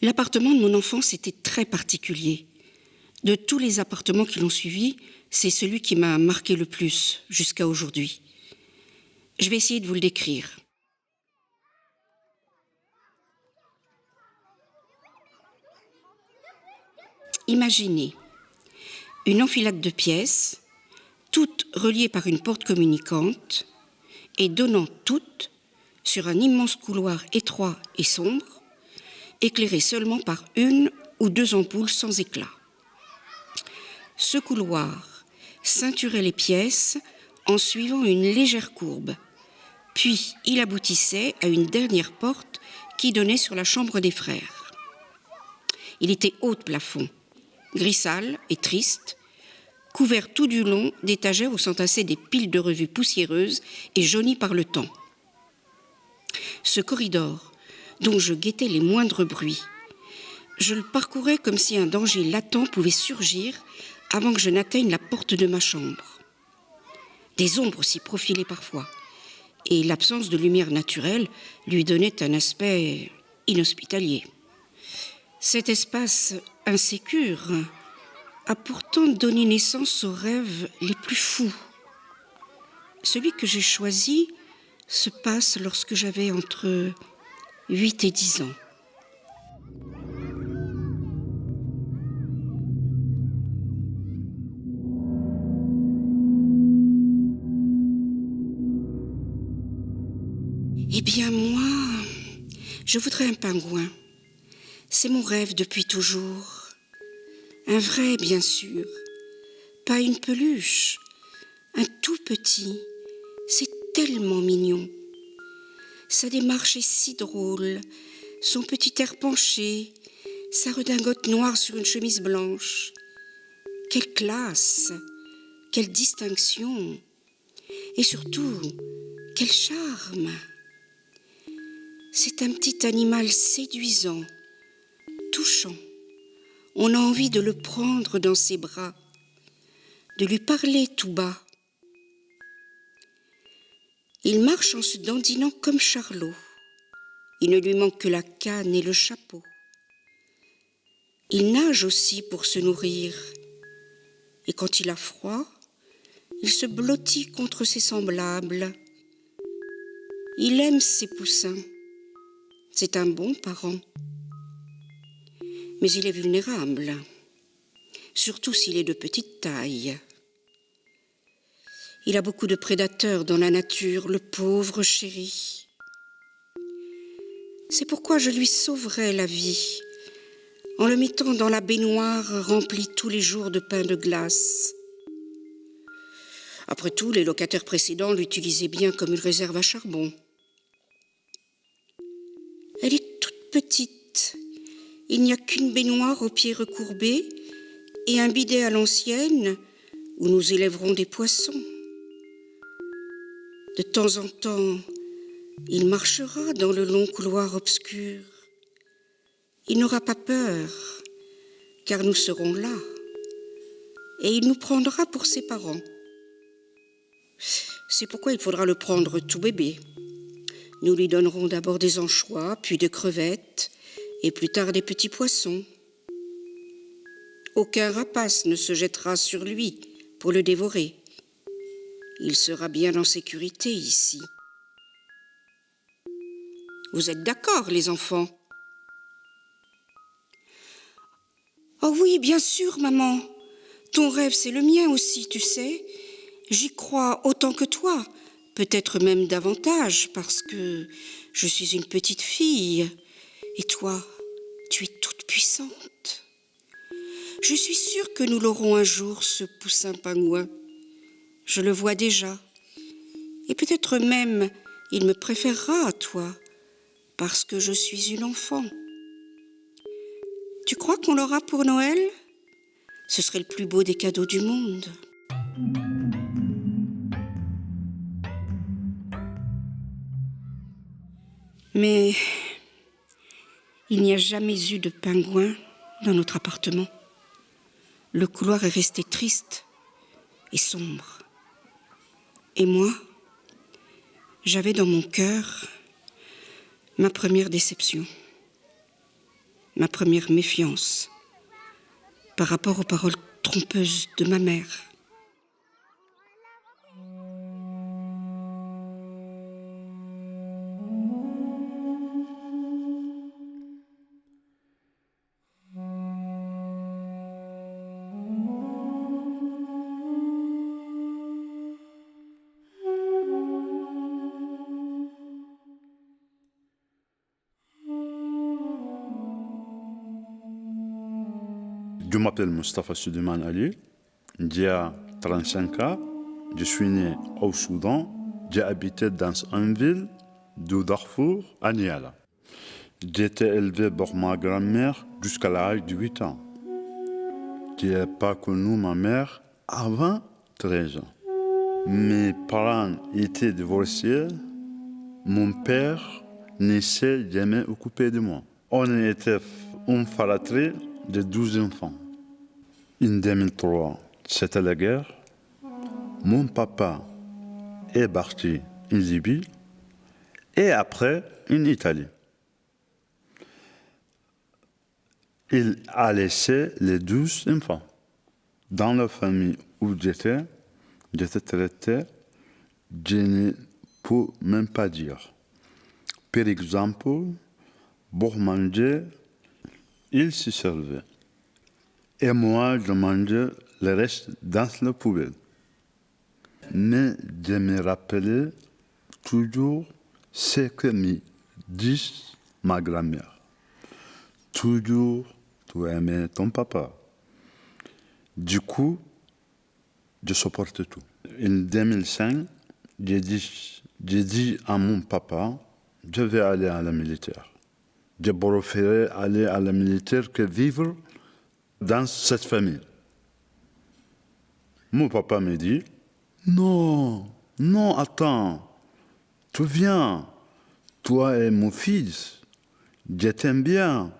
L'appartement de mon enfance était très particulier. De tous les appartements qui l'ont suivi, c'est celui qui m'a marqué le plus jusqu'à aujourd'hui. Je vais essayer de vous le décrire. Imaginez une enfilade de pièces, toutes reliées par une porte communicante et donnant toutes sur un immense couloir étroit et sombre, éclairé seulement par une ou deux ampoules sans éclat. Ce couloir ceinturait les pièces en suivant une légère courbe, puis il aboutissait à une dernière porte qui donnait sur la chambre des frères. Il était haut de plafond, gris sale et triste, couvert tout du long d'étagères où s'entassaient des piles de revues poussiéreuses et jaunies par le temps. Ce corridor, dont je guettais les moindres bruits, je le parcourais comme si un danger latent pouvait surgir avant que je n'atteigne la porte de ma chambre. Des ombres s'y profilaient parfois, et l'absence de lumière naturelle lui donnait un aspect inhospitalier. Cet espace insécure a pourtant donné naissance aux rêves les plus fous. Celui que j'ai choisi se passe lorsque j'avais entre 8 et 10 ans. Eh bien, moi, je voudrais un pingouin. C'est mon rêve depuis toujours. Un vrai, bien sûr. Pas une peluche. Un tout petit. C'est tellement mignon. Sa démarche est si drôle. Son petit air penché. Sa redingote noire sur une chemise blanche. Quelle classe. Quelle distinction. Et surtout, quel charme. C'est un petit animal séduisant, touchant. On a envie de le prendre dans ses bras, de lui parler tout bas. Il marche en se dandinant comme Charlot. Il ne lui manque que la canne et le chapeau. Il nage aussi pour se nourrir. Et quand il a froid, il se blottit contre ses semblables. Il aime ses poussins. C'est un bon parent. Mais il est vulnérable, surtout s'il est de petite taille. Il a beaucoup de prédateurs dans la nature, le pauvre chéri. C'est pourquoi je lui sauverai la vie, en le mettant dans la baignoire remplie tous les jours de pain de glace. Après tout, les locataires précédents l'utilisaient bien comme une réserve à charbon. Elle est toute petite. Il n'y a qu'une baignoire aux pieds recourbés et un bidet à l'ancienne où nous élèverons des poissons. De temps en temps, il marchera dans le long couloir obscur. Il n'aura pas peur, car nous serons là, et il nous prendra pour ses parents. C'est pourquoi il faudra le prendre tout bébé. Nous lui donnerons d'abord des anchois, puis des crevettes, et plus tard des petits poissons. Aucun rapace ne se jettera sur lui pour le dévorer. Il sera bien en sécurité ici. Vous êtes d'accord, les enfants? Oh oui, bien sûr, maman. Ton rêve, c'est le mien aussi, tu sais. J'y crois autant que toi, peut-être même davantage, parce que je suis une petite fille. Et toi, tu es toute puissante. Je suis sûre que nous l'aurons un jour, ce poussin pingouin. Je le vois déjà. Et peut-être même, il me préférera à toi, parce que je suis une enfant. Tu crois qu'on l'aura pour Noël? Ce serait le plus beau des cadeaux du monde. Mais il n'y a jamais eu de pingouin dans notre appartement. Le couloir est resté triste et sombre. Et moi, j'avais dans mon cœur ma première déception. ma première méfiance par rapport aux paroles trompeuses de ma mère. Je m'appelle Mustafa Suleiman Ali, j'ai 35 ans, je suis né au Soudan, j'ai habité dans une ville du Darfour, à Niala. J'ai été élevé par ma grand-mère jusqu'à l'âge de 8 ans. Je n'ai pas connu ma mère avant 13 ans. Mes parents étaient divorcés, mon père ne s'est jamais occupé de moi. On était une fratrie de 12 enfants. En 2003, c'était la guerre. Mon papa est parti en Libye et après en Italie. Il a laissé les 12 enfants. Dans la famille où j'étais traité, je ne peux même pas dire. Par exemple, pour manger, il se servait. Et moi, je mangeais le reste dans la poubelle. Mais je me rappelais toujours ce que me dit ma grand-mère. Toujours, tu aimais ton papa. Du coup, je supporte tout. En 2005, j'ai dit à mon papa, je vais aller à la militaire. Je préférais aller à la militaire que vivre dans cette famille. Mon papa me dit, non, attends, tu viens, toi et mon fils, je t'aime bien,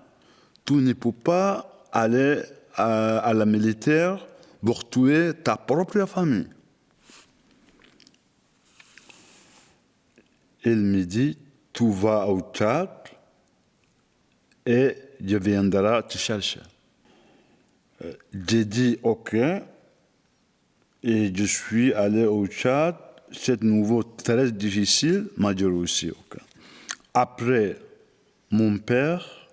tu ne peux pas aller à la militaire pour tuer ta propre famille. Il me dit, tu vas au Tchad et je viendrai te chercher. J'ai dit OK et je suis allé au Tchad. C'est nouveau très difficile, mais j'ai réussi. Okay. Après, mon père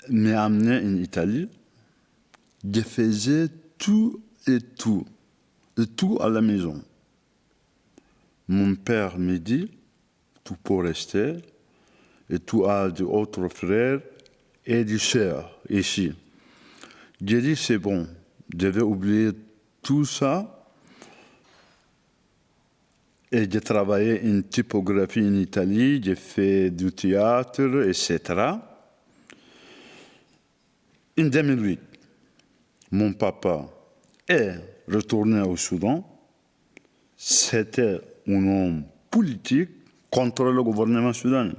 m'a amené en Italie. Je faisais tout à la maison. Mon père me dit, tu peux rester et tu as d'autres frères et des sœurs ici. J'ai dit, c'est bon, je vais oublier tout ça. Et j'ai travaillé en typographie en Italie, j'ai fait du théâtre, etc. En 2008, mon papa est retourné au Soudan. C'était un homme politique contre le gouvernement soudanais.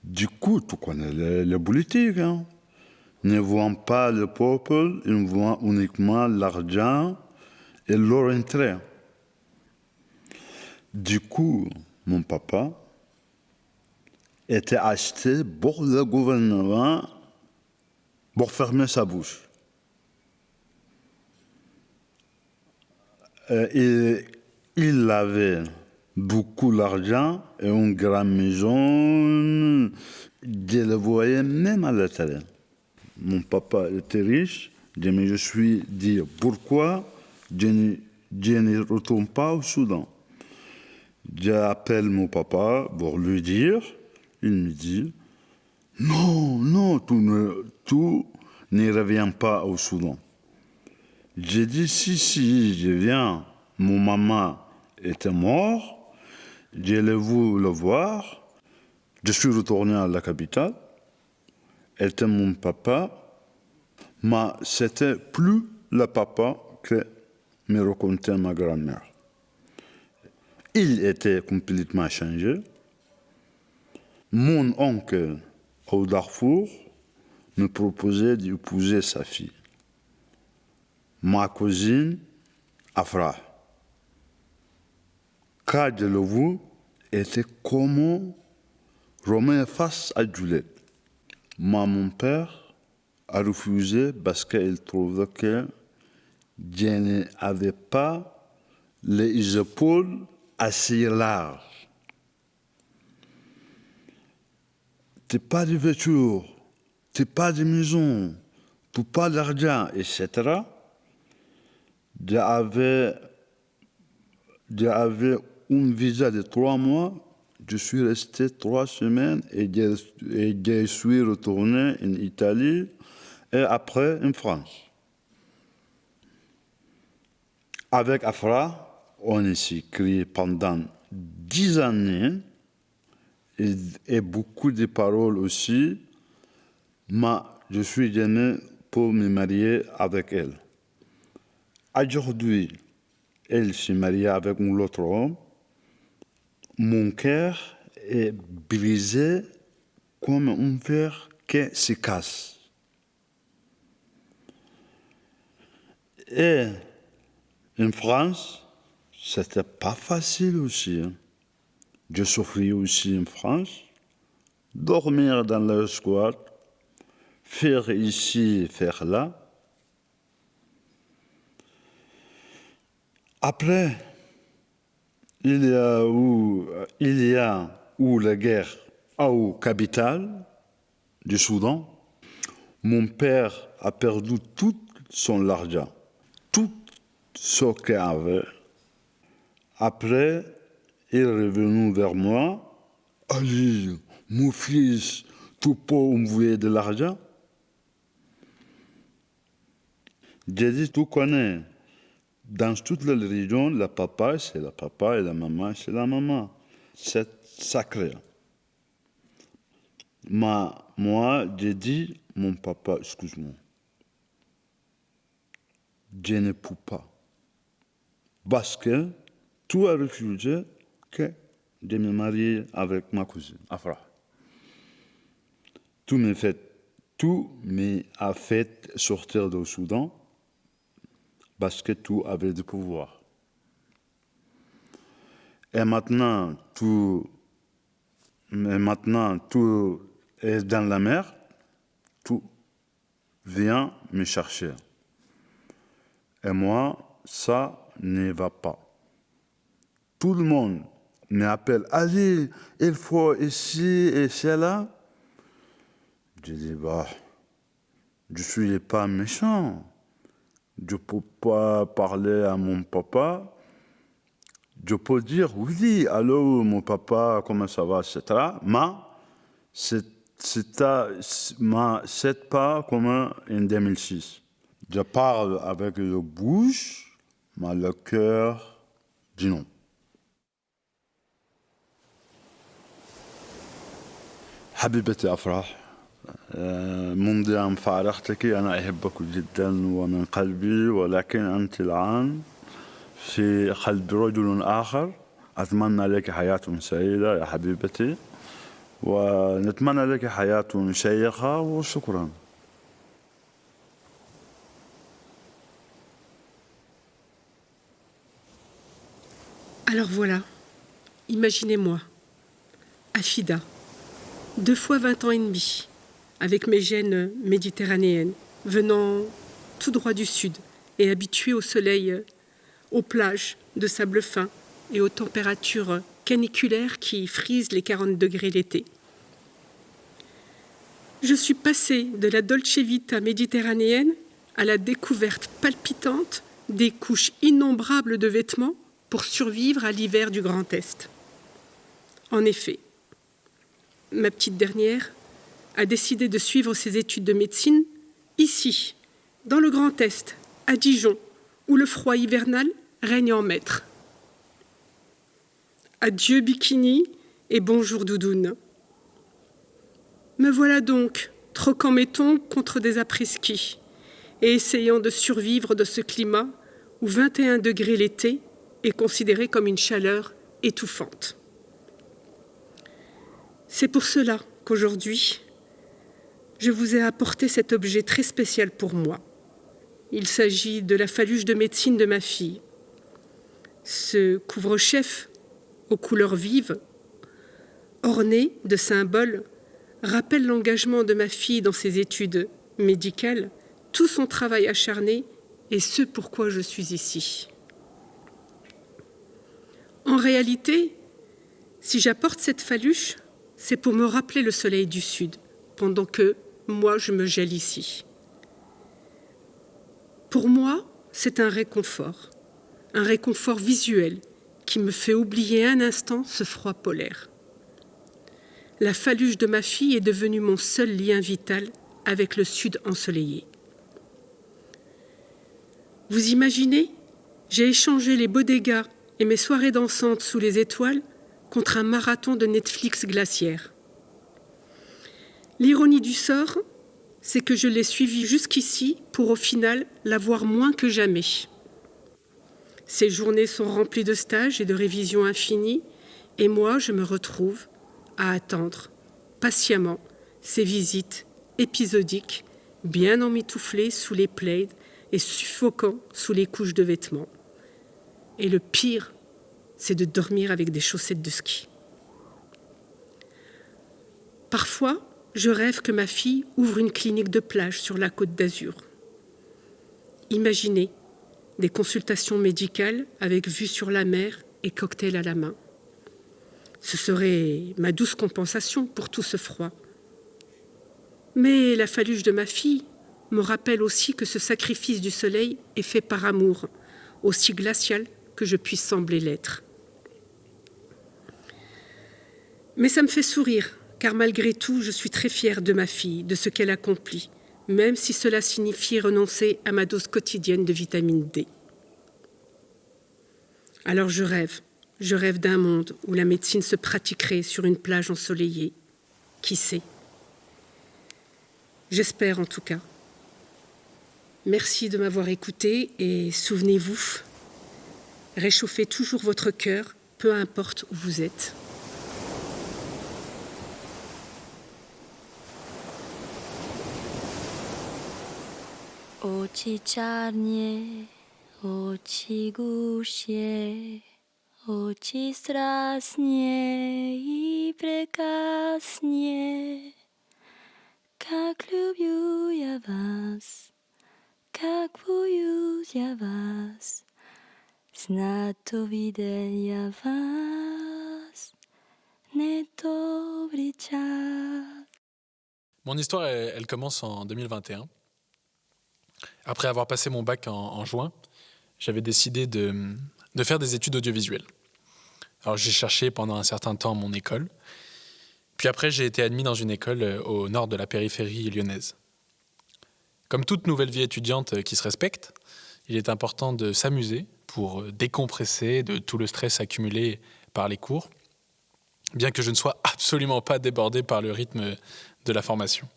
Du coup, tu connais les politiques, hein? Ne voient pas le peuple, ils voient uniquement l'argent et leur intérêt. Du coup, mon papa était acheté pour le gouvernement pour fermer sa bouche. Il avait beaucoup d'argent et une grande maison. Je le voyais même à la télé. Mon papa était riche, mais je suis dit pourquoi je ne retourne pas au Soudan. J'appelle mon papa pour lui dire, il me dit non, tu ne reviens pas au Soudan. J'ai dit si, je viens. Mon maman était morte, je l'ai voulu le voir. Je suis retourné à la capitale. Elle était mon papa, mais c'était plus le papa que me racontait ma grand-mère. Il était complètement changé. Mon oncle au Darfour me proposait d'épouser sa fille. Ma cousine, Afra. Quand je le vois, était comme Romain face à Juliette. Mon père a refusé parce qu'il trouvait que je n'avais pas les épaules assez larges. Tu n'as pas de voiture, tu n'as pas de maison, tu n'as pas d'argent, etc. J'avais un visa de 3 mois. Je suis resté 3 semaines et je suis retourné en Italie et après en France. Avec Afra, on s'est écrit pendant 10 années et beaucoup de paroles aussi, mais je suis venu pour me marier avec elle. Aujourd'hui, elle s'est mariée avec un autre homme. Mon cœur est brisé comme un verre qui se casse. Et en France, c'était pas facile aussi. Je souffrais aussi en France. Dormir dans le squat, faire ici, faire là. Après, il y a eu la guerre au capitale du Soudan. Mon père a perdu tout son argent, tout ce qu'il avait. Après, il est revenu vers moi. Ali, mon fils, tu peux envoyer de l'argent? J'ai dit, tu connais. Dans toute la religion, le papa, c'est le papa et la maman, c'est la maman. C'est sacré. Mais moi, j'ai dit, mon papa, excuse-moi, je ne peux pas. Parce que tu as refusé que de me marier avec ma cousine, Afra. Tout m'a fait sortir du Soudan parce que tu avais du pouvoir. Et maintenant, tout est dans la mer, tout vient me chercher. Et moi, ça ne va pas. Tout le monde m'appelle, allez, il faut ici et cela. Je dis, je ne suis pas méchant. Je ne peux pas parler à mon papa. Je peux dire, oui, allô, mon papa, comment ça va, etc. Mais c'est pas comme en 2006. Je parle avec la bouche, mais le cœur dit non. حبيبتي أفراح، منذ أن فارقتك أنا أحبك جدا ومن قلبي، ولكن أنت الآن في قلب رجل آخر. أتمنى لك حياة سعيدة يا حبيبتي، ونتمنى لك حياة شيقة، وشكرا. Alors voilà, imaginez-moi, Afida, 2 fois 20 ans et demi, avec mes gènes méditerranéennes, venant tout droit du sud et habituée au soleil, aux plages de sable fin et aux températures caniculaires qui frisent les 40 degrés l'été. Je suis passée de la Dolce Vita méditerranéenne à la découverte palpitante des couches innombrables de vêtements pour survivre à l'hiver du Grand Est. En effet, ma petite dernière a décidé de suivre ses études de médecine ici, dans le Grand Est, à Dijon, où le froid hivernal règne en maître. Adieu bikini et bonjour doudoune. Me voilà donc troquant mes tongs contre des après-ski et essayant de survivre de ce climat où 21 degrés l'été est considéré comme une chaleur étouffante. C'est pour cela qu'aujourd'hui, je vous ai apporté cet objet très spécial pour moi. Il s'agit de la faluche de médecine de ma fille. Ce couvre-chef aux couleurs vives, orné de symboles rappelle l'engagement de ma fille dans ses études médicales, tout son travail acharné et ce pourquoi je suis ici. En réalité, si j'apporte cette faluche, c'est pour me rappeler le soleil du sud, pendant que moi je me gèle ici. Pour moi, c'est un réconfort visuel qui me fait oublier un instant ce froid polaire. La faluche de ma fille est devenue mon seul lien vital avec le sud ensoleillé. Vous imaginez, j'ai échangé les bodegas et mes soirées dansantes sous les étoiles contre un marathon de Netflix glaciaire. L'ironie du sort, c'est que je l'ai suivi jusqu'ici pour au final la voir moins que jamais. Ces journées sont remplies de stages et de révisions infinies et moi, je me retrouve à attendre patiemment ces visites épisodiques, bien emmitouflées sous les plaids et suffocant sous les couches de vêtements. Et le pire, c'est de dormir avec des chaussettes de ski. Parfois, je rêve que ma fille ouvre une clinique de plage sur la Côte d'Azur. Imaginez des consultations médicales avec vue sur la mer et cocktail à la main. Ce serait ma douce compensation pour tout ce froid. Mais la faluche de ma fille me rappelle aussi que ce sacrifice du soleil est fait par amour, aussi glacial que je puisse sembler l'être. Mais ça me fait sourire, car malgré tout, je suis très fière de ma fille, de ce qu'elle accomplit, même si cela signifie renoncer à ma dose quotidienne de vitamine D. Alors je rêve d'un monde où la médecine se pratiquerait sur une plage ensoleillée. Qui sait ? J'espère en tout cas. Merci de m'avoir écouté et souvenez-vous, réchauffez toujours votre cœur, peu importe où vous êtes. Oči čarnie, oči gušie, oči strasnie i prekrasnie. Как люблю я вас, как боюсь я вас, знать то видел я вас, не добрый час. Mon histoire, elle commence en 2021. Après avoir passé mon bac en juin, j'avais décidé de faire des études audiovisuelles. Alors j'ai cherché pendant un certain temps mon école. Puis après, j'ai été admis dans une école au nord de la périphérie lyonnaise. Comme toute nouvelle vie étudiante qui se respecte, il est important de s'amuser pour décompresser de tout le stress accumulé par les cours, bien que je ne sois absolument pas débordé par le rythme de la formation.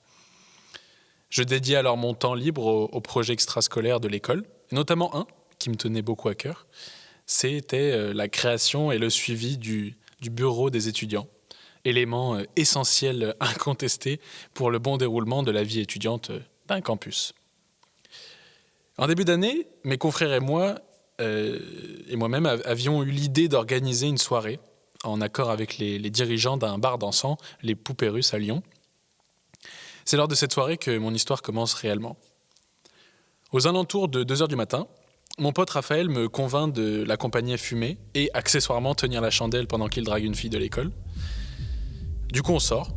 Je dédiais alors mon temps libre aux projets extrascolaires de l'école, et notamment un qui me tenait beaucoup à cœur, c'était la création et le suivi du bureau des étudiants, élément essentiel, incontesté pour le bon déroulement de la vie étudiante d'un campus. En début d'année, mes confrères et moi, et moi-même, avions eu l'idée d'organiser une soirée en accord avec les dirigeants d'un bar dansant, les Poupées Russes à Lyon. C'est lors de cette soirée que mon histoire commence réellement. Aux alentours de 2h du matin, mon pote Raphaël me convainc de l'accompagner fumer et accessoirement tenir la chandelle pendant qu'il drague une fille de l'école. Du coup, on sort.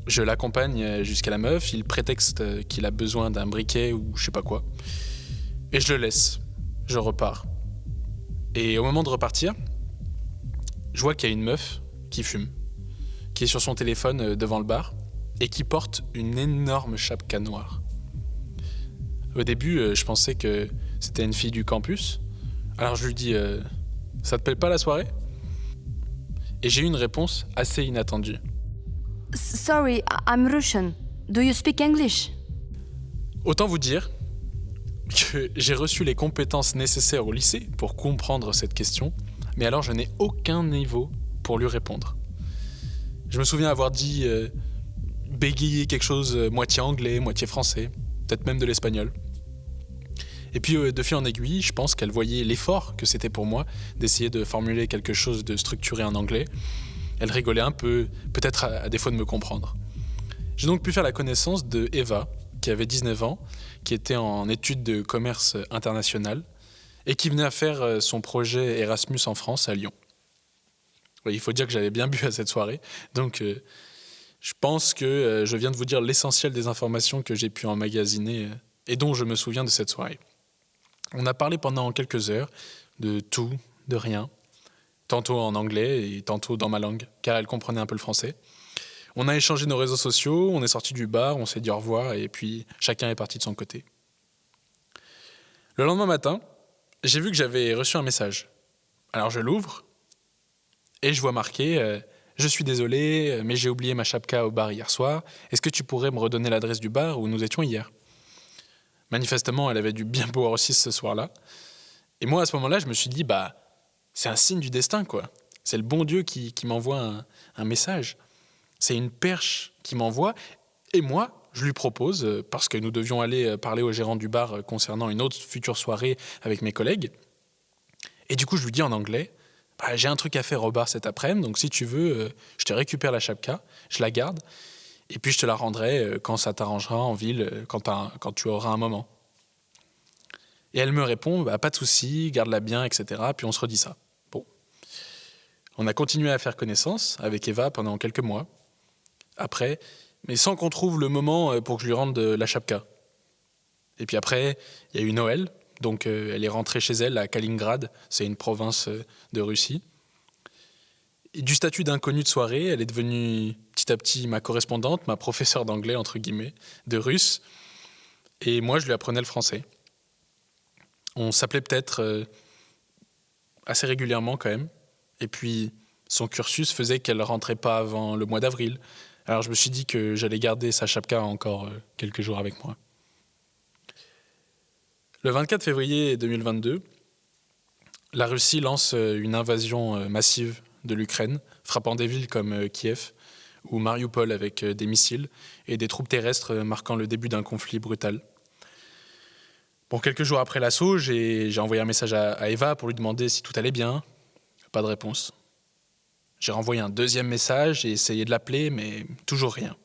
Je l'accompagne jusqu'à la meuf, il prétexte qu'il a besoin d'un briquet ou je sais pas quoi. Et je le laisse. Je repars. Et au moment de repartir, je vois qu'il y a une meuf qui fume, qui est sur son téléphone devant le bar et qui porte une énorme chapka noire. Au début, je pensais que c'était une fille du campus. Alors je lui dis « Ça te plaît pas la soirée ?» Et j'ai eu une réponse assez inattendue. Sorry, I'm Russian. Do you speak English? Autant vous dire que j'ai reçu les compétences nécessaires au lycée pour comprendre cette question, mais alors je n'ai aucun niveau pour lui répondre. Je me souviens avoir dit bégayer quelque chose moitié anglais, moitié français, peut-être même de l'espagnol. Et puis de fil en aiguille, je pense qu'elle voyait l'effort que c'était pour moi d'essayer de formuler quelque chose de structuré en anglais. Elle rigolait un peu, peut-être à défaut de me comprendre. J'ai donc pu faire la connaissance de Eva, qui avait 19 ans, qui était en études de commerce international et qui venait à faire son projet Erasmus en France, à Lyon. Oui, il faut dire que j'avais bien bu à cette soirée, donc je pense que je viens de vous dire l'essentiel des informations que j'ai pu emmagasiner et dont je me souviens de cette soirée. On a parlé pendant quelques heures de tout, de rien, tantôt en anglais et tantôt dans ma langue, car elle comprenait un peu le français. On a échangé nos réseaux sociaux, on est sorti du bar, on s'est dit au revoir et puis chacun est parti de son côté. Le lendemain matin, j'ai vu que j'avais reçu un message. Alors je l'ouvre et je vois marqué « Je suis désolé, mais j'ai oublié ma chapka au bar hier soir. Est-ce que tu pourrais me redonner l'adresse du bar où nous étions hier ?» Manifestement, elle avait dû bien boire aussi ce soir-là. Et moi, à ce moment-là, je me suis dit « c'est un signe du destin, quoi. C'est le bon Dieu qui m'envoie un message. C'est une perche qui m'envoie. Et moi, je lui propose, parce que nous devions aller parler au gérant du bar concernant une autre future soirée avec mes collègues. Et du coup, je lui dis en anglais, j'ai un truc à faire au bar cet après-midi, donc si tu veux, je te récupère la chapka, je la garde, et puis je te la rendrai quand ça t'arrangera en ville, quand tu auras un moment. Et elle me répond, pas de souci, garde-la bien, etc. Puis on se redit ça. Bon. On a continué à faire connaissance avec Eva pendant quelques mois. Après, mais sans qu'on trouve le moment pour que je lui rende la chapka. Et puis après, il y a eu Noël, donc elle est rentrée chez elle à Kaliningrad, c'est une province de Russie. Et du statut d'inconnue de soirée, elle est devenue petit à petit ma correspondante, ma professeure d'anglais, entre guillemets, de russe. Et moi, je lui apprenais le français. On s'appelait peut-être assez régulièrement quand même. Et puis, son cursus faisait qu'elle ne rentrait pas avant le mois d'avril. Alors je me suis dit que j'allais garder sa chapka encore quelques jours avec moi. Le 24 février 2022, la Russie lance une invasion massive de l'Ukraine, frappant des villes comme Kiev ou Mariupol avec des missiles et des troupes terrestres marquant le début d'un conflit brutal. Bon, quelques jours après l'assaut, j'ai envoyé un message à Eva pour lui demander si tout allait bien. Pas de réponse. J'ai renvoyé un deuxième message, j'ai essayé de l'appeler, mais toujours rien.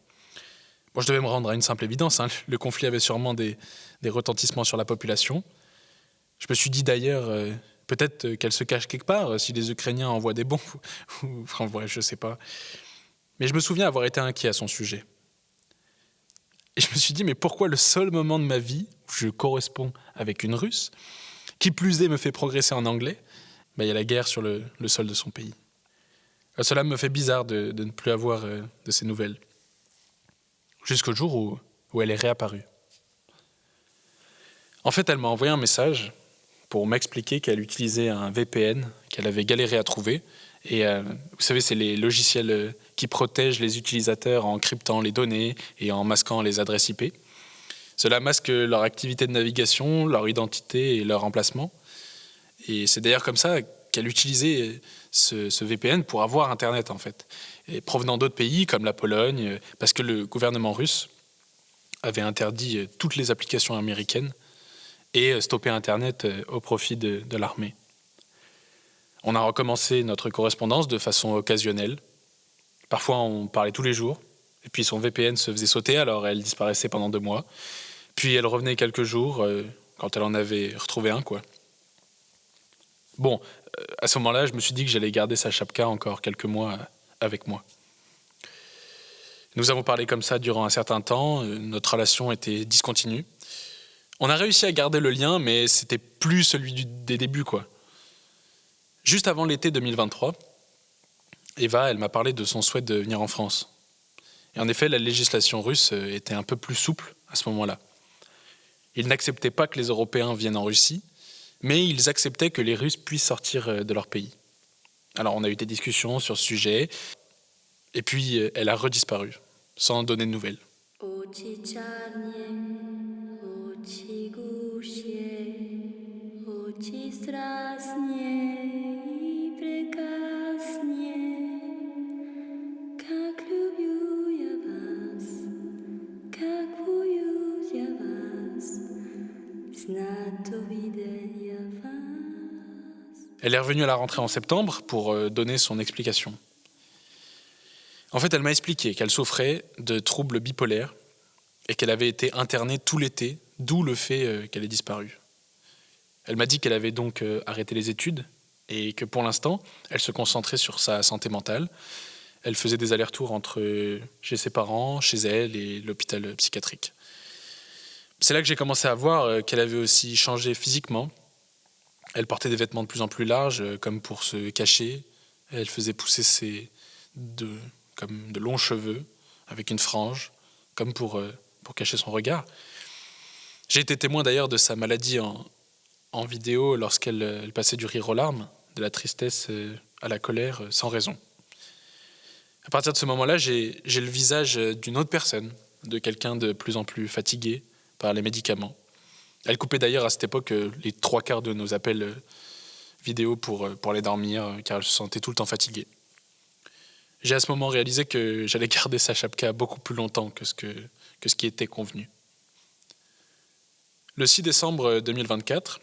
Bon, je devais me rendre à une simple évidence, le conflit avait sûrement des retentissements sur la population. Je me suis dit d'ailleurs, peut-être qu'elle se cache quelque part, si les Ukrainiens envoient des bombes, ou enfin bref, je sais pas. Mais je me souviens avoir été inquiet à son sujet. Et je me suis dit, mais pourquoi le seul moment de ma vie où je corresponds avec une Russe, qui plus est me fait progresser en anglais, il y a la guerre sur le sol de son pays. Cela me fait bizarre de ne plus avoir de ces nouvelles. Jusqu'au jour où elle est réapparue. En fait, elle m'a envoyé un message pour m'expliquer qu'elle utilisait un VPN qu'elle avait galéré à trouver. Et vous savez, c'est les logiciels qui protègent les utilisateurs en cryptant les données et en masquant les adresses IP. Cela masque leur activité de navigation, leur identité et leur emplacement. Et c'est d'ailleurs comme ça qu'elle utilisait ce VPN pour avoir Internet, en fait. Et provenant d'autres pays, comme la Pologne, parce que le gouvernement russe avait interdit toutes les applications américaines et stoppé Internet au profit de l'armée. On a recommencé notre correspondance de façon occasionnelle. Parfois, on parlait tous les jours. Et puis, son VPN se faisait sauter, alors elle disparaissait pendant 2 mois. Puis, elle revenait quelques jours, quand elle en avait retrouvé un, quoi. Bon, à ce moment-là, je me suis dit que j'allais garder sa chapka encore quelques mois avec moi. Nous avons parlé comme ça durant un certain temps. Notre relation était discontinue. On a réussi à garder le lien, mais c'était plus celui des débuts, quoi. Juste avant l'été 2023, Eva, elle m'a parlé de son souhait de venir en France. Et en effet, la législation russe était un peu plus souple à ce moment-là. Ils n'acceptaient pas que les Européens viennent en Russie, mais ils acceptaient que les Russes puissent sortir de leur pays. Alors on a eu des discussions sur ce sujet, et puis elle a redisparu, sans donner de nouvelles. Elle est revenue à la rentrée en septembre pour donner son explication. En fait, elle m'a expliqué qu'elle souffrait de troubles bipolaires et qu'elle avait été internée tout l'été, d'où le fait qu'elle ait disparu. Elle m'a dit qu'elle avait donc arrêté les études et que pour l'instant, elle se concentrait sur sa santé mentale. Elle faisait des allers-retours entre chez ses parents, chez elle et l'hôpital psychiatrique. C'est là que j'ai commencé à voir qu'elle avait aussi changé physiquement. Elle portait des vêtements de plus en plus larges, comme pour se cacher. Elle faisait pousser comme de longs cheveux, avec une frange, comme pour cacher son regard. J'ai été témoin d'ailleurs de sa maladie en vidéo lorsqu'elle passait du rire aux larmes, de la tristesse à la colère, sans raison. À partir de ce moment-là, j'ai le visage d'une autre personne, de quelqu'un de plus en plus fatigué par les médicaments. Elle coupait d'ailleurs à cette époque les 3/4 de nos appels vidéo pour aller dormir, car elle se sentait tout le temps fatiguée. J'ai à ce moment réalisé que j'allais garder sa chapka beaucoup plus longtemps que ce qui était convenu. Le 6 décembre 2024,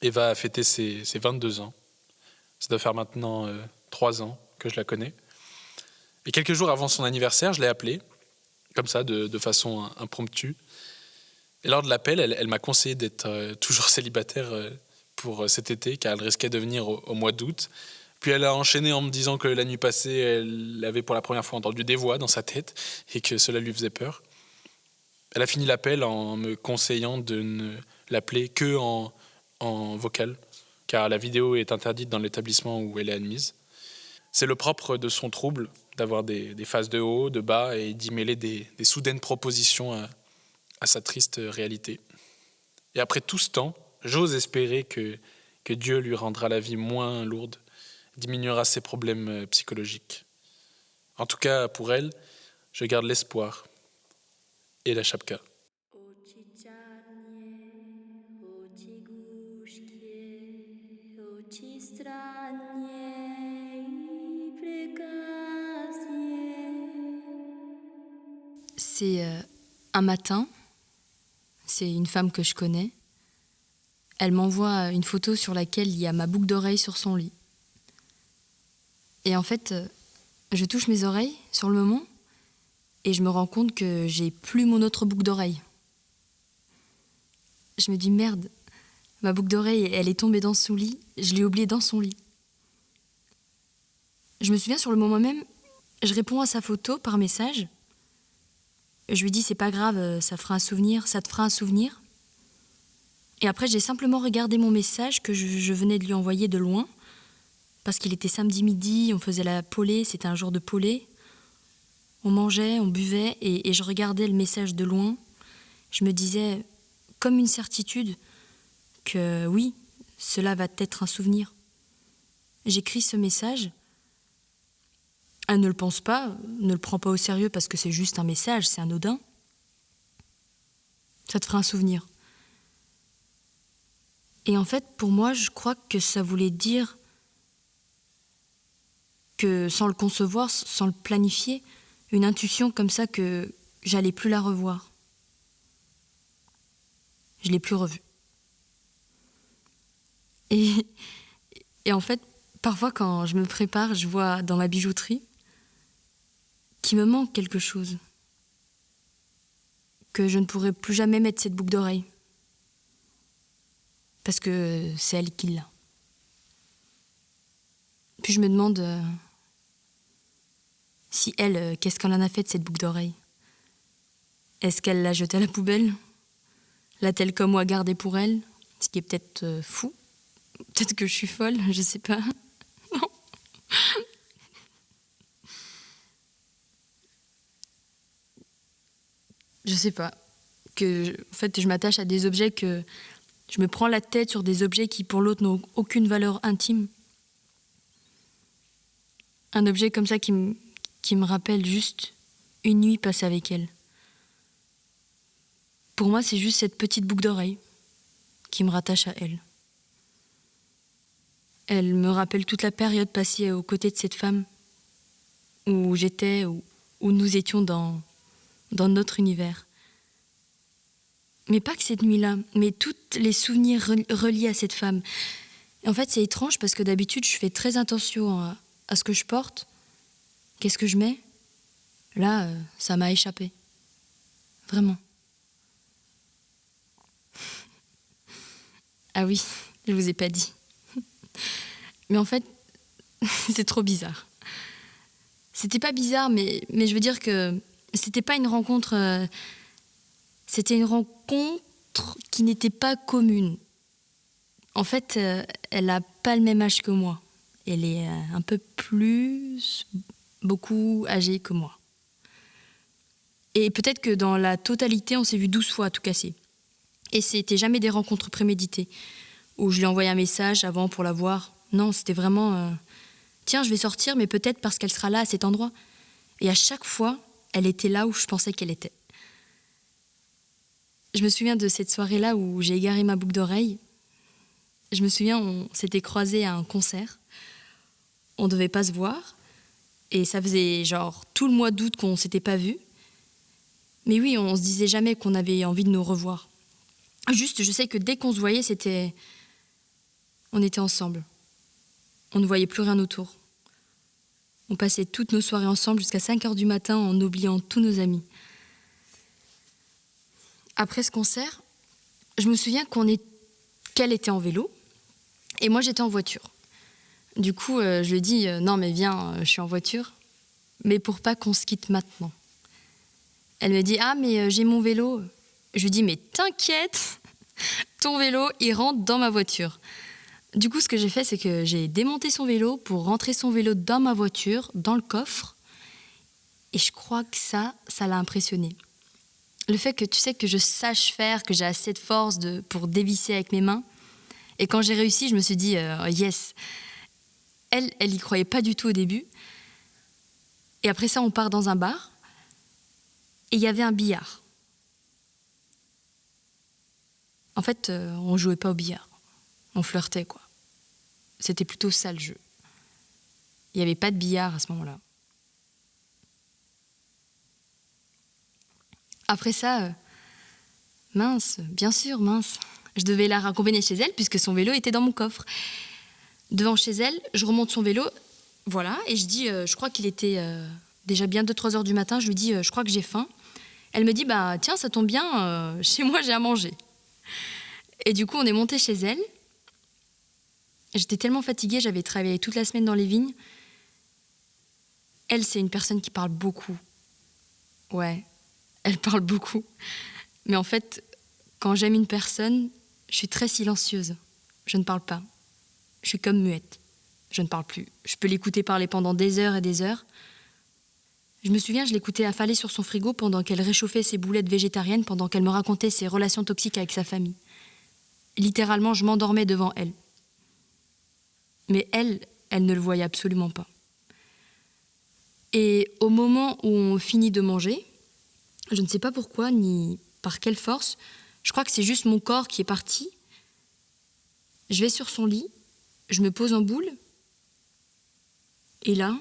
Eva a fêté ses 22 ans. Ça doit faire maintenant 3 ans que je la connais. Et quelques jours avant son anniversaire, je l'ai appelée, comme ça, de façon impromptue. Et lors de l'appel, elle m'a conseillé d'être toujours célibataire pour cet été, car elle risquait de venir au mois d'août. Puis elle a enchaîné en me disant que la nuit passée, elle avait pour la première fois entendu des voix dans sa tête et que cela lui faisait peur. Elle a fini l'appel en me conseillant de ne l'appeler que en vocal, car la vidéo est interdite dans l'établissement où elle est admise. C'est le propre de son trouble d'avoir des phases de haut, de bas et d'y mêler des soudaines propositions à sa triste réalité. Et après tout ce temps, j'ose espérer que Dieu lui rendra la vie moins lourde, diminuera ses problèmes psychologiques. En tout cas, pour elle, je garde l'espoir et la chapka. C'est un matin, c'est une femme que je connais. Elle m'envoie une photo sur laquelle il y a ma boucle d'oreille sur son lit. Et en fait, je touche mes oreilles sur le moment et je me rends compte que j'ai plus mon autre boucle d'oreille. Je me dis merde, ma boucle d'oreille, elle est tombée dans son lit, je l'ai oubliée dans son lit. Je me souviens sur le moment même, je réponds à sa photo par message. Je lui dis c'est pas grave, ça fera un souvenir, ça te fera un souvenir. Et après j'ai simplement regardé mon message que je venais de lui envoyer de loin. Parce qu'il était samedi midi, on faisait la polée, c'était un jour de polée. On mangeait, on buvait, et je regardais le message de loin. Je me disais, comme une certitude, que oui, cela va être un souvenir. J'écris ce message. Elle ne le pense pas, ne le prend pas au sérieux parce que c'est juste un message, c'est anodin. Ça te fera un souvenir. Et en fait, pour moi, je crois que ça voulait dire que sans le concevoir, sans le planifier, une intuition comme ça que j'allais plus la revoir. Je l'ai plus revue. Et en fait, parfois quand je me prépare, je vois dans ma bijouterie qu'il me manque quelque chose. Que je ne pourrai plus jamais mettre cette boucle d'oreille. Parce que c'est elle qui l'a. Puis je me demande si elle, qu'est-ce qu'elle en a fait de cette boucle d'oreille? Est-ce qu'elle l'a jetée à la poubelle? L'a-t-elle comme moi gardée pour elle? Ce qui est peut-être fou. Peut-être que je suis folle, je sais pas. Non. Je sais pas. En fait, je m'attache à des objets que... Je me prends la tête sur des objets qui, pour l'autre, n'ont aucune valeur intime. Un objet comme ça qui me rappelle juste une nuit passée avec elle. Pour moi, c'est juste cette petite boucle d'oreille qui me rattache à elle. Elle me rappelle toute la période passée aux côtés de cette femme, où j'étais, où nous étions dans notre univers. Mais pas que cette nuit-là, mais tous les souvenirs reliés à cette femme. Et en fait, c'est étrange parce que d'habitude, je fais très attention à ce que je porte. Qu'est-ce que je mets? Là, ça m'a échappé. Vraiment. Ah oui, je vous ai pas dit. Mais en fait, c'est trop bizarre. C'était pas bizarre, mais je veux dire que c'était pas une rencontre... c'était une rencontre qui n'était pas commune. En fait, elle a pas le même âge que moi. Elle est un peu plus, beaucoup âgée que moi. Et peut-être que dans la totalité, on s'est vu 12 fois à tout casser. Et c'était jamais des rencontres préméditées, où je lui envoyais un message avant pour la voir. Non, c'était vraiment... tiens, je vais sortir, mais peut-être parce qu'elle sera là à cet endroit. Et à chaque fois, elle était là où je pensais qu'elle était. Je me souviens de cette soirée-là où j'ai égaré ma boucle d'oreille. Je me souviens, on s'était croisés à un concert. On devait pas se voir. Et ça faisait genre tout le mois d'août qu'on s'était pas vus. Mais oui, on se disait jamais qu'on avait envie de nous revoir. Juste, je sais que dès qu'on se voyait, c'était... on était ensemble. On ne voyait plus rien autour. On passait toutes nos soirées ensemble jusqu'à 5h du matin en oubliant tous nos amis. Après ce concert, je me souviens qu'elle était en vélo et moi j'étais en voiture. Du coup, je lui ai dit « Non mais viens, je suis en voiture, mais pour pas qu'on se quitte maintenant. » Elle me dit « Ah mais j'ai mon vélo. » Je lui dis « Mais t'inquiète, ton vélo, il rentre dans ma voiture. » Du coup, ce que j'ai fait, c'est que j'ai démonté son vélo pour rentrer son vélo dans ma voiture, dans le coffre. Et je crois que ça l'a impressionné. Le fait que tu sais que je sache faire, que j'ai assez de force pour dévisser avec mes mains. Et quand j'ai réussi, je me suis dit yes. Elle y croyait pas du tout au début. Et après ça, on part dans un bar. Et il y avait un billard. En fait, on jouait pas au billard. On flirtait, quoi. C'était plutôt ça, le jeu. Il n'y avait pas de billard à ce moment-là. Après ça, mince, bien sûr, mince. Je devais la raccompagner chez elle puisque son vélo était dans mon coffre. Devant chez elle, je remonte son vélo, voilà, et je dis, je crois qu'il était déjà bien 2-3 heures du matin, je lui dis, je crois que j'ai faim. Elle me dit, bah tiens, ça tombe bien, chez moi j'ai à manger. Et du coup, on est monté chez elle. J'étais tellement fatiguée, j'avais travaillé toute la semaine dans les vignes. Elle, c'est une personne qui parle beaucoup. Ouais, elle parle beaucoup. Mais en fait, quand j'aime une personne, je suis très silencieuse. Je ne parle pas. Je suis comme muette. Je ne parle plus. Je peux l'écouter parler pendant des heures et des heures. Je me souviens, je l'écoutais affaler sur son frigo pendant qu'elle réchauffait ses boulettes végétariennes, pendant qu'elle me racontait ses relations toxiques avec sa famille. Littéralement, je m'endormais devant elle. Mais elle ne le voyait absolument pas. Et au moment où on finit de manger, je ne sais pas pourquoi, ni par quelle force, je crois que c'est juste mon corps qui est parti. Je vais sur son lit, je me pose en boule, et là,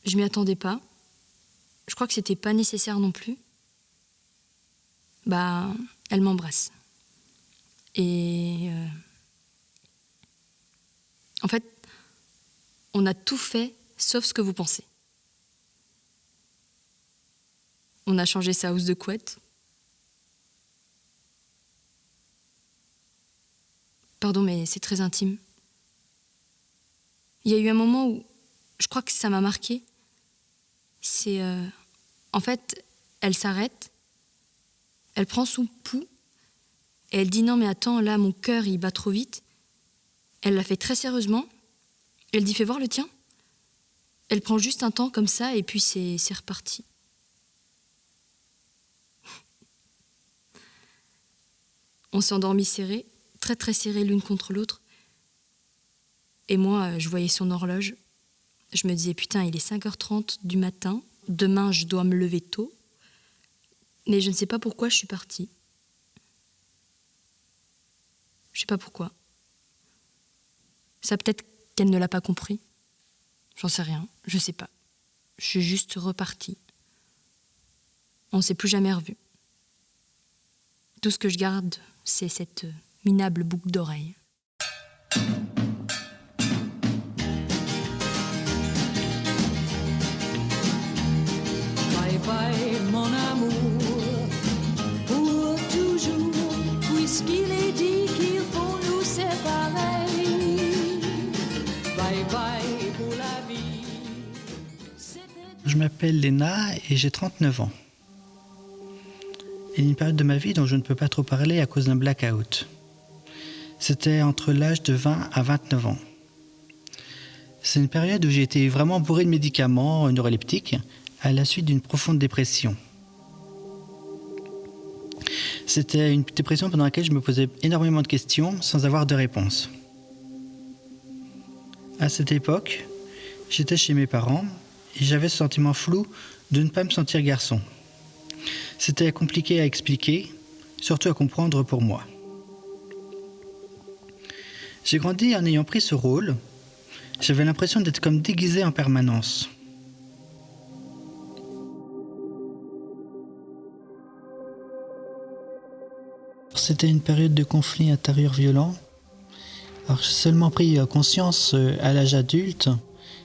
je m'y attendais pas. Je crois que c'était pas nécessaire non plus. Bah, elle m'embrasse. Et en fait, on a tout fait sauf ce que vous pensez. On a changé sa housse de couette. Pardon, mais c'est très intime. Il y a eu un moment où je crois que ça m'a marqué. C'est... en fait, elle s'arrête, elle prend son pouls, et elle dit « Non, mais attends, là, mon cœur, il bat trop vite. » Elle l'a fait très sérieusement. Elle dit « Fais voir le tien. » Elle prend juste un temps comme ça, et puis c'est reparti. On s'est endormis serrés, très très serrés l'une contre l'autre. Et moi, je voyais son horloge. Je me disais, putain, il est 5h30 du matin. Demain, je dois me lever tôt. Mais je ne sais pas pourquoi je suis partie. Je sais pas pourquoi. Ça peut-être qu'elle ne l'a pas compris. J'en sais rien, je sais pas. Je suis juste repartie. On ne s'est plus jamais revus. Tout ce que je garde, c'est cette minable boucle d'oreille. Je m'appelle Léna et j'ai 39 ans. Il y a une période de ma vie dont je ne peux pas trop parler à cause d'un blackout. C'était entre l'âge de 20 à 29 ans. C'est une période où j'ai été vraiment bourré de médicaments neuroleptiques à la suite d'une profonde dépression. C'était une dépression pendant laquelle je me posais énormément de questions sans avoir de réponse. À cette époque, j'étais chez mes parents et j'avais ce sentiment flou de ne pas me sentir garçon. C'était compliqué à expliquer, surtout à comprendre pour moi. J'ai grandi en ayant pris ce rôle. J'avais l'impression d'être comme déguisé en permanence. C'était une période de conflit intérieur violent. Alors, j'ai seulement pris conscience à l'âge adulte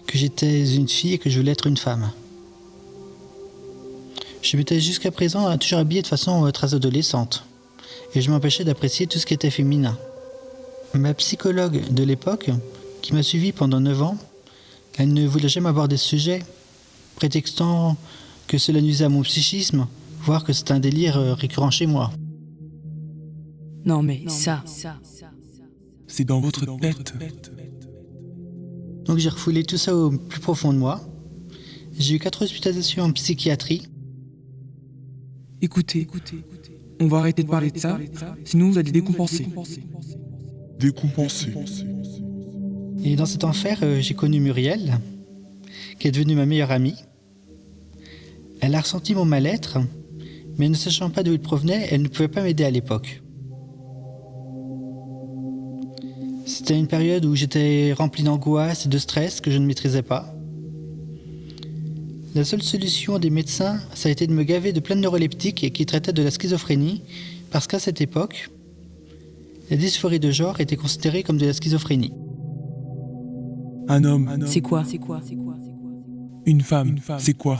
que j'étais une fille et que je voulais être une femme. Je m'étais jusqu'à présent toujours habillée de façon très adolescente et je m'empêchais d'apprécier tout ce qui était féminin. Ma psychologue de l'époque, qui m'a suivi pendant 9 ans, elle ne voulait jamais aborder ce sujet, prétextant que cela nuisait à mon psychisme, voire que c'était un délire récurrent chez moi. Non mais ça, c'est dans votre tête. Donc j'ai refoulé tout ça au plus profond de moi. J'ai eu 4 hospitalisations en psychiatrie. Écoutez, on va arrêter de parler de ça, sinon vous allez décompenser. Et dans cet enfer, j'ai connu Muriel, qui est devenue ma meilleure amie. Elle a ressenti mon mal-être, mais ne sachant pas d'où il provenait, elle ne pouvait pas m'aider à l'époque. C'était une période où j'étais rempli d'angoisse et de stress que je ne maîtrisais pas. La seule solution des médecins, ça a été de me gaver de plein de neuroleptiques qui traitaient de la schizophrénie, parce qu'à cette époque, la dysphorie de genre était considérée comme de la schizophrénie. Un homme, c'est quoi? une femme, c'est quoi?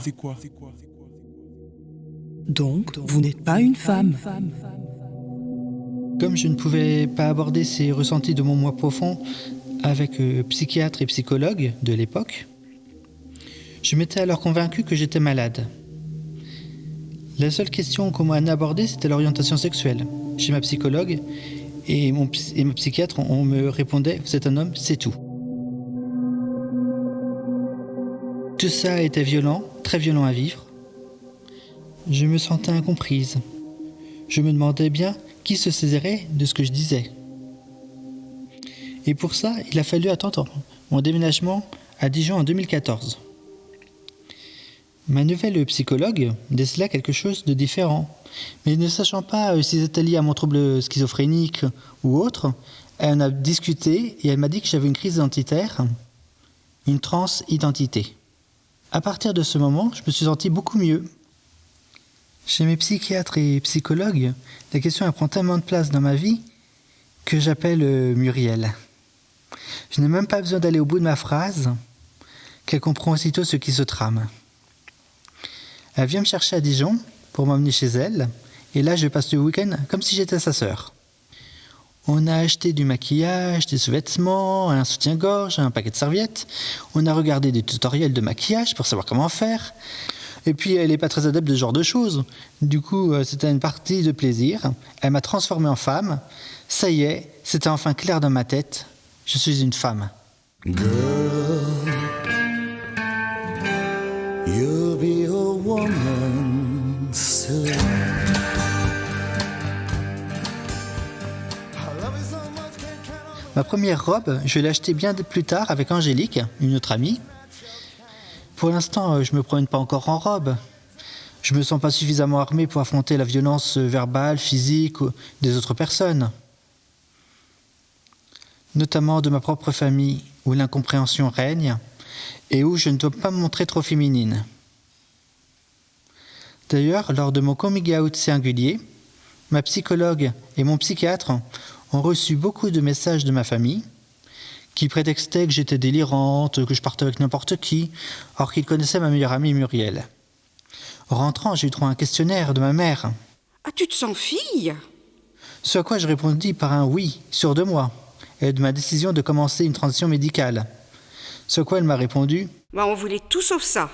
Donc, vous n'êtes pas une femme. Comme je ne pouvais pas aborder ces ressentis de mon moi profond avec psychiatre et psychologue de l'époque, je m'étais alors convaincu que j'étais malade. La seule question qu'on m'a abordée, c'était l'orientation sexuelle. Chez ma psychologue et ma psychiatre, on me répondait « Vous êtes un homme, c'est tout ». Tout ça était violent, très violent à vivre. Je me sentais incomprise. Je me demandais bien qui se saisirait de ce que je disais. Et pour ça, il a fallu attendre mon déménagement à Dijon en 2014. Ma nouvelle psychologue décela quelque chose de différent, mais ne sachant pas si c'était lié à mon trouble schizophrénique ou autre, elle en a discuté et elle m'a dit que j'avais une crise identitaire, une transidentité. À partir de ce moment, je me suis senti beaucoup mieux. Chez mes psychiatres et psychologues, la question elle prend tellement de place dans ma vie que j'appelle Muriel. Je n'ai même pas besoin d'aller au bout de ma phrase, qu'elle comprend aussitôt ce qui se trame. Elle vient me chercher à Dijon pour m'emmener chez elle, et là je passe le week-end comme si j'étais sa sœur. On a acheté du maquillage, des sous-vêtements, un soutien-gorge, un paquet de serviettes. On a regardé des tutoriels de maquillage pour savoir comment faire. Et puis, elle n'est pas très adepte de ce genre de choses. Du coup, c'était une partie de plaisir. Elle m'a transformé en femme. Ça y est, c'était enfin clair dans ma tête. Je suis une femme. Girl, you'll be a woman soon. Ma première robe, je l'ai achetée bien plus tard avec Angélique, une autre amie. Pour l'instant, je ne me promène pas encore en robe. Je ne me sens pas suffisamment armé pour affronter la violence verbale, physique des autres personnes. Notamment de ma propre famille, où l'incompréhension règne et où je ne dois pas me montrer trop féminine. D'ailleurs, lors de mon coming out singulier, ma psychologue et mon psychiatre ont reçu beaucoup de messages de ma famille qui prétextaient que j'étais délirante, que je partais avec n'importe qui, alors qu'ils connaissaient ma meilleure amie Muriel. En rentrant, j'ai eu droit à un questionnaire de ma mère. « Ah, tu te sens fille ?» Ce à quoi je répondis par un oui, sûr de moi, et de ma décision de commencer une transition médicale. Ce à quoi elle m'a répondu « On voulait tout sauf ça. »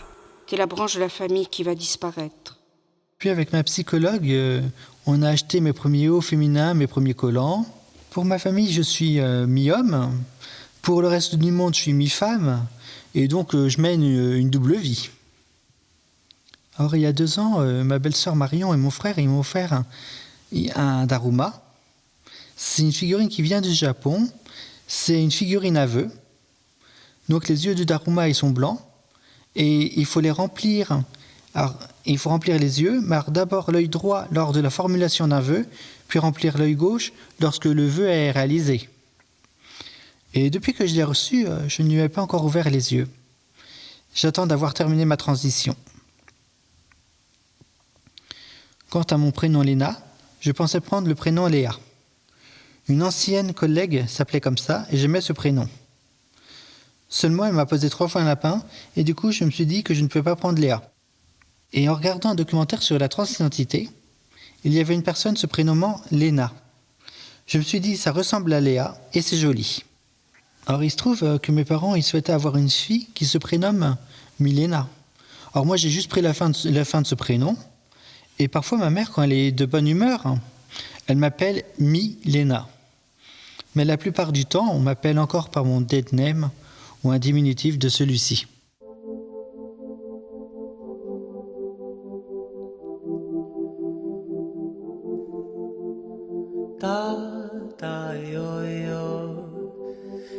T'es la branche de la famille qui va disparaître. Puis avec ma psychologue, on a acheté mes premiers hauts féminins, mes premiers collants. Pour ma famille, je suis mi-homme. Pour le reste du monde, je suis mi-femme. Et donc, je mène une double vie. Alors, il y a 2 ans, ma belle-sœur Marion et mon frère, ils m'ont offert un Daruma. C'est une figurine qui vient du Japon. C'est une figurine aveu. Donc, les yeux du Daruma, ils sont blancs. Et il faut les remplir. Alors, il faut remplir les yeux, mais d'abord l'œil droit lors de la formulation d'un vœu, puis remplir l'œil gauche lorsque le vœu est réalisé. Et depuis que je l'ai reçu, je ne lui ai pas encore ouvert les yeux. J'attends d'avoir terminé ma transition. Quant à mon prénom Léna, je pensais prendre le prénom Léa. Une ancienne collègue s'appelait comme ça et j'aimais ce prénom. Seulement, elle m'a posé 3 fois un lapin et du coup, je me suis dit que je ne pouvais pas prendre Léa. Et en regardant un documentaire sur la transidentité, il y avait une personne se prénommant Léna. Je me suis dit, ça ressemble à Léa et c'est joli. Alors, il se trouve que mes parents, ils souhaitaient avoir une fille qui se prénomme Milena. Alors moi, j'ai juste pris la fin de ce prénom. Et parfois, ma mère, quand elle est de bonne humeur, elle m'appelle Milena. Mais la plupart du temps, on m'appelle encore par mon dead name ou un diminutif de celui-ci.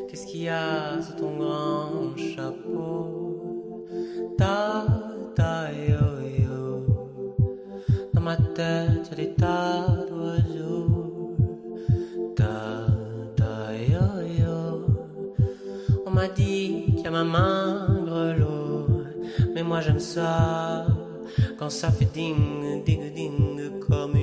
Qu'est-ce qu'il y a sous ton grand chapeau? Dans ma tête, y'a des tas d'oiseaux. On m'a dit qu'il y a ma main grelot, mais moi j'aime ça quand ça fait ding, ding, ding comme